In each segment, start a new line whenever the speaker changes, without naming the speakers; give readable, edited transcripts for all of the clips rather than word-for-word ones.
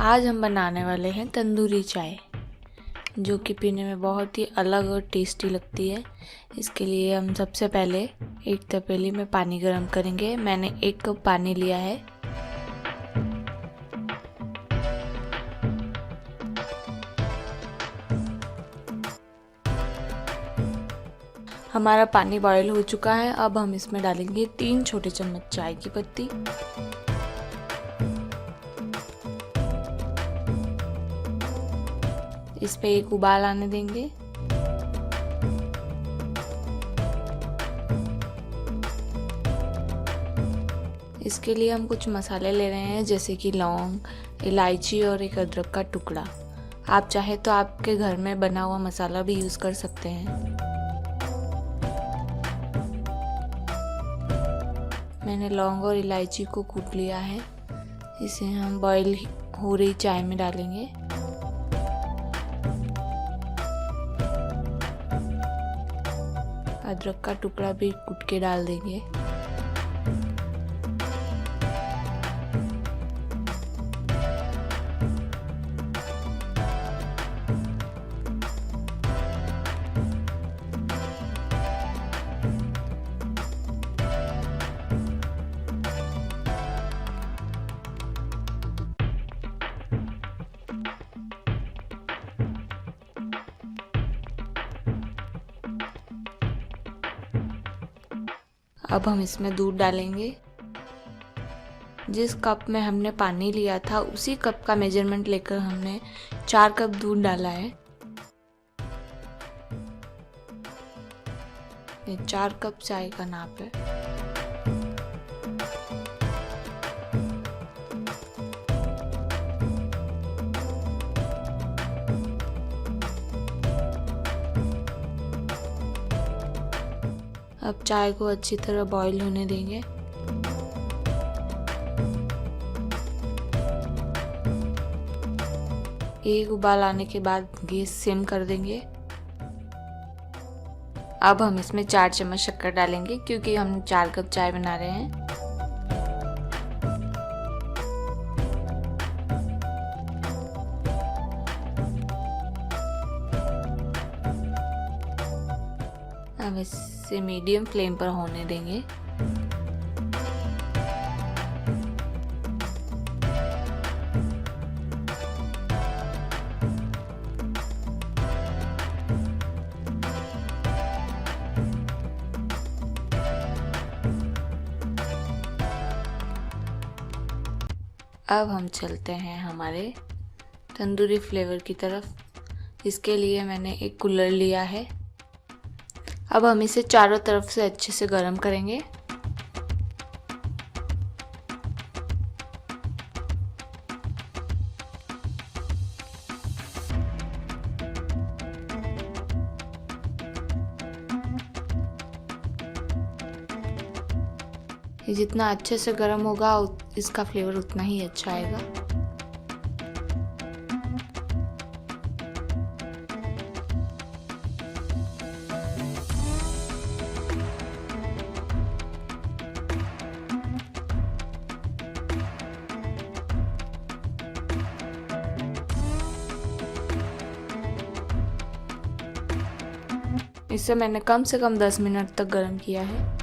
आज हम बनाने वाले हैं तंदूरी चाय, जो कि पीने में बहुत ही अलग और टेस्टी लगती है। इसके लिए हम सबसे पहले एक तपेली में पानी गर्म करेंगे। मैंने 1 कप पानी लिया है। हमारा पानी बॉयल हो चुका है। अब हम इसमें डालेंगे 3 छोटे चम्मच चाय की पत्ती, इस पे एक उबाल आने देंगे। इसके लिए हम कुछ मसाले ले रहे हैं, जैसे कि लौंग, इलायची और एक अदरक का टुकड़ा। आप चाहे तो आपके घर में बना हुआ मसाला भी यूज़ कर सकते हैं। मैंने लौंग और इलायची को कूट लिया है। इसे हम बॉईल हो रही चाय में डालेंगे। अदरक का टुकड़ा भी कूट के डाल देंगे। अब हम इसमें दूध डालेंगे। जिस कप में हमने पानी लिया था उसी कप का मेजरमेंट लेकर हमने 4 कप दूध डाला है। ये 4 कप चाय का नाप है। अब चाय को अच्छी तरह बॉईल होने देंगे। एक उबाल आने के बाद गैस सिम कर देंगे। अब हम इसमें 4 चम्मच शक्कर डालेंगे, क्योंकि हम 4 कप चाय बना रहे हैं। अब इसे मीडियम फ्लेम पर होने देंगे। अब हम चलते हैं हमारे तंदूरी फ्लेवर की तरफ। इसके लिए मैंने एक कुल्हड़ लिया है। अब हम इसे चारों तरफ से अच्छे से गर्म करेंगे। ये जितना अच्छे से गर्म होगा इसका फ्लेवर उतना ही अच्छा आएगा। इसे मैंने कम से कम 10 मिनट तक गर्म किया है।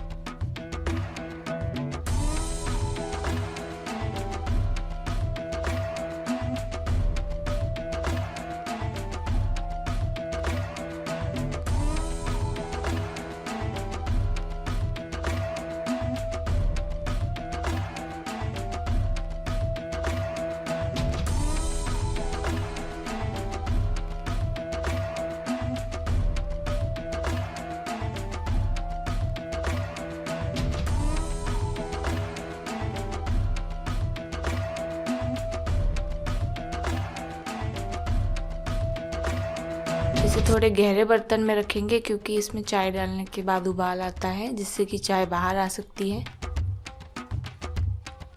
इसे थोड़े गहरे बर्तन में रखेंगे, क्योंकि इसमें चाय डालने के बाद उबाल आता है, जिससे कि चाय बाहर आ सकती है।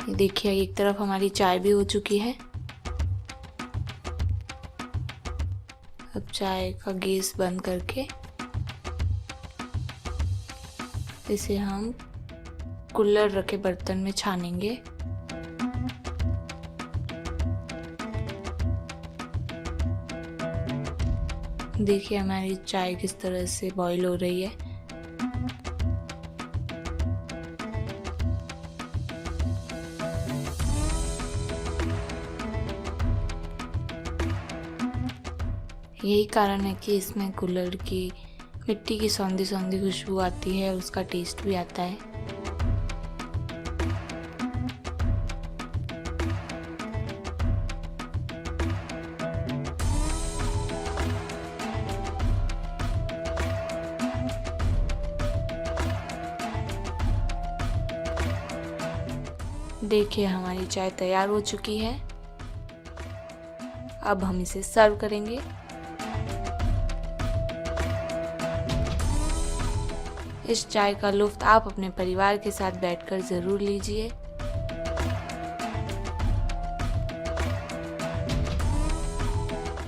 ये देखिए, एक तरफ हमारी चाय भी हो चुकी है। अब चाय का गैस बंद करके इसे हम कुल्हड़ रखे बर्तन में छानेंगे। देखिए हमारी चाय किस तरह से बॉईल हो रही है। यही कारण है कि इसमें कुल्हड़ की मिट्टी की सौंधी सौंधी खुशबू आती है और उसका टेस्ट भी आता है। देखिए हमारी चाय तैयार हो चुकी है। अब हम इसे सर्व करेंगे। इस चाय का लुत्फ आप अपने परिवार के साथ बैठकर ज़रूर लीजिए।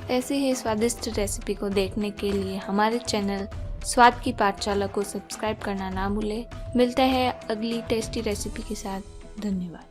ऐसी ही स्वादिष्ट रेसिपी को देखने के लिए हमारे चैनल स्वाद की पाठशाला को सब्सक्राइब करना ना भूलें। मिलते हैं अगली टेस्टी रेसिपी के साथ। धन्यवाद।